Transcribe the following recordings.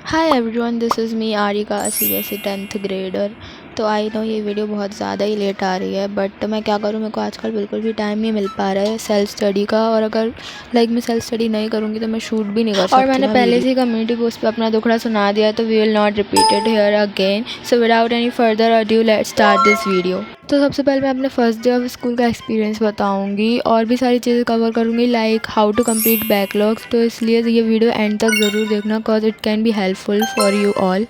Hi everyone, this is me Arika, CBSE 10th grader. तो I no ये video बहुत ज़्यादा ही लेट आ रही है, बट मैं क्या करूँ, मेरे को आजकल बिल्कुल भी टाइम नहीं मिल पा रहा है सेल्फ़ स्टडी का। और अगर मैं सेल्फ़ स्टडी नहीं करूँगी तो मैं शूट भी नहीं कर सकती। और मैंने पहले से ही कम्युनिटी पोस्ट पे अपना दुखड़ा सुना दिया, तो we will not repeat it here again. So without any further adieu let's start this video. तो सबसे पहले मैं अपने फर्स्ट डे ऑफ स्कूल का एक्सपीरियंस बताऊंगी और भी सारी चीज़ें कवर करूंगी, like how to complete backlogs. तो इसलिए ये वीडियो एंड तक ज़रूर देखना, because it can be helpful for you all.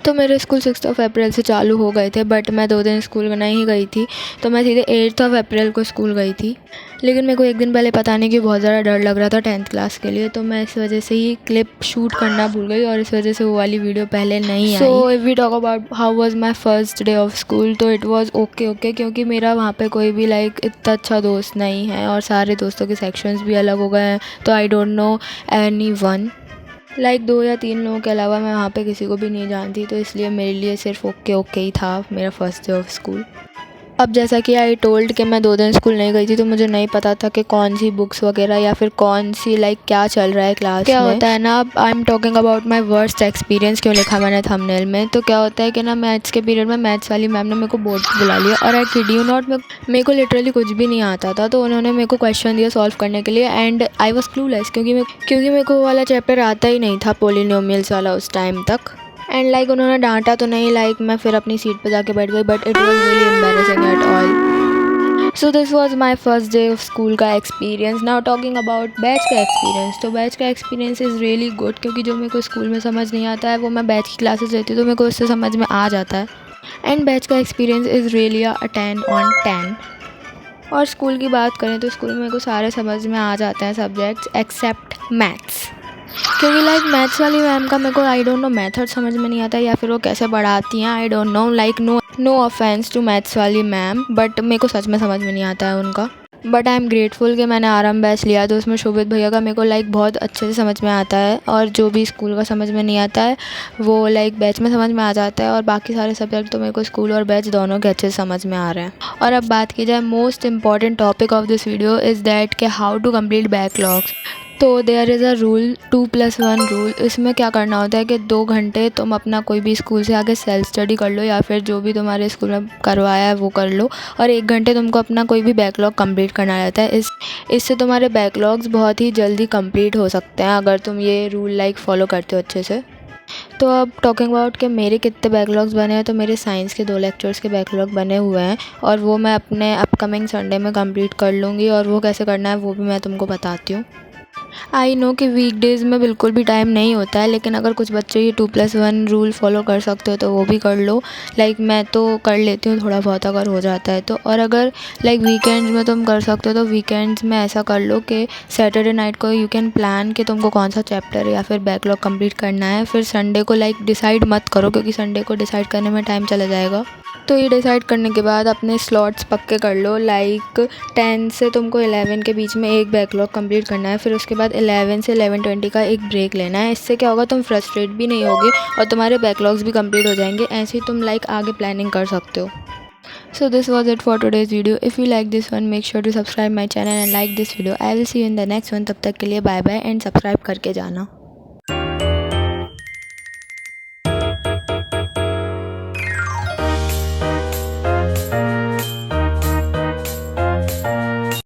तो मेरे स्कूल 6 अप्रैल से चालू हो गए थे, बट मैं 2 दिन स्कूल नहीं गई थी, तो मैं सीधे 8 अप्रैल को स्कूल गई थी। लेकिन मेरे को एक दिन पहले पता नहीं कि बहुत ज़्यादा डर लग रहा था 10th क्लास के लिए, तो मैं इस वजह से ही क्लिप शूट करना भूल गई और इस वजह से वो वाली वीडियो पहले नहीं आई। So if we talk about how was my first day of school, तो इट वाज ओके क्योंकि मेरा वहाँ पे कोई भी इतना अच्छा दोस्त नहीं है और सारे दोस्तों के सेक्शंस भी अलग हो गए हैं, तो आई डोंट नो एनी वन। 2 या 3 लोगों के अलावा मैं वहाँ पे किसी को भी नहीं जानती, तो इसलिए मेरे लिए सिर्फ ओके ही था मेरा फर्स्ट डे ऑफ स्कूल। अब जैसा कि आई टोल्ड कि मैं 2 दिन स्कूल नहीं गई थी, तो मुझे नहीं पता था कि कौन सी बुक्स वगैरह या फिर कौन सी क्या चल रहा है क्लास में। क्या होता है ना, I am talking about my worst experience, क्यों लिखा मैंने थंबनेल में। तो क्या होता है कि ना, मैथ्स के पीरियड में मैथ्स वाली मैम ने मेरे को बोर्ड पर बुला लिया और आई किड यू नॉट, मेरे को लिटरली कुछ भी नहीं आता था। तो उन्होंने मेरे को क्वेश्चन दिया सॉल्व करने के लिए एंड आई वॉज क्लूलेस, क्योंकि मेरे को वो वाला चैप्टर आता ही नहीं था, पोलिनोमियल्स वाला, उस टाइम तक। एंड उन्होंने डांटा तो नहीं, मैं फिर अपनी सीट पे जाके बैठ गई, but it was really embarrassing at all. So this was my first day of school का experience. Now talking about batch का एक्सपीरियंस, तो बैच का एक्सपीरियंस इज़ रियली गुड, क्योंकि जो मेरे को स्कूल में समझ नहीं आता है वो मैं बैच की क्लासेस लेती हूँ, तो मेरे को उससे समझ में आ जाता है। एंड बैच का experience is really a 10 on 10। और स्कूल की बात करें तो स्कूल में मेरे को सारे समझ में आ जाते हैं सब्जेक्ट्स एक्सेप्ट मैथ्स, क्योंकि मैथ्स वाली मैम का मेरे को आई डोंट नो मेथड समझ में नहीं आता, या फिर वो कैसे पढ़ाती हैं, I don't know. No offence to maths वाली मैम, बट मेरे को सच में समझ में नहीं आता है उनका। बट आई एम ग्रेटफुल कि मैंने आराम बैच लिया, तो उसमें शोभित भैया का मेरे को बहुत अच्छे से समझ में आता है, और जो भी स्कूल का समझ में नहीं आता है वो बैच में समझ में आ जाता है। और बाकी सारे सब्जेक्ट तो मेरे को स्कूल और बैच दोनों के अच्छे से समझ में आ रहे हैं। और अब बात की जाए most important topic of this video is that कि हाउ टू कंप्लीट बैकलॉग्स। तो there is a rule 2+1 rule. इसमें क्या करना होता है कि 2 घंटे तुम अपना कोई भी स्कूल से आके सेल्फ स्टडी कर लो, या फिर जो भी तुम्हारे स्कूल में करवाया है वो कर लो, और 1 घंटे तुमको अपना कोई भी बैकलॉग कंप्लीट करना रहता है। इससे तुम्हारे बैकलॉग्स बहुत ही जल्दी कंप्लीट हो सकते हैं अगर तुम ये रूल फॉलो करते हो अच्छे से। तो अब टॉकिंग अबाउट कि मेरे कितने बैकलॉग्स बने हैं, तो मेरे साइंस के 2 लेक्चर्स के बैकलॉग बने हुए हैं, और वो मैं अपने अपकमिंग संडे में कंप्लीट कर लूँगी। और वो कैसे करना है वो भी मैं तुमको बताती हूँ। आई नो कि वीकडेज़ में बिल्कुल भी टाइम नहीं होता है, लेकिन अगर कुछ बच्चे ये 2+1 रूल फॉलो कर सकते हो तो वो भी कर लो। मैं तो कर लेती हूँ थोड़ा बहुत अगर हो जाता है तो। और अगर वीकेंड्स में तुम कर सकते हो तो वीकेंड्स में ऐसा कर लो कि सैटरडे नाइट को यू कैन प्लान कि तुमको कौन सा चैप्टर या फिर बैकलॉग कंप्लीट करना है। फिर संडे को डिसाइड मत करो, क्योंकि संडे को डिसाइड करने में टाइम चला जाएगा। तो ये डिसाइड करने के बाद अपने स्लॉट्स पक्के कर लो, 10 से तुमको 11 के बीच में एक बैकलॉग कंप्लीट करना है। फिर उसके बाद 11 से 11:20 का एक ब्रेक लेना है। इससे क्या होगा, तुम फ्रस्ट्रेट भी नहीं होगे और तुम्हारे बैकलॉग्स भी कंप्लीट हो जाएंगे। ऐसे ही तुम आगे प्लानिंग कर सकते हो। So this was it for today's video. If you like this one, make sure to subscribe my channel and like this video. I will see you in the next one. तब तक के लिए bye bye and subscribe करके जाना।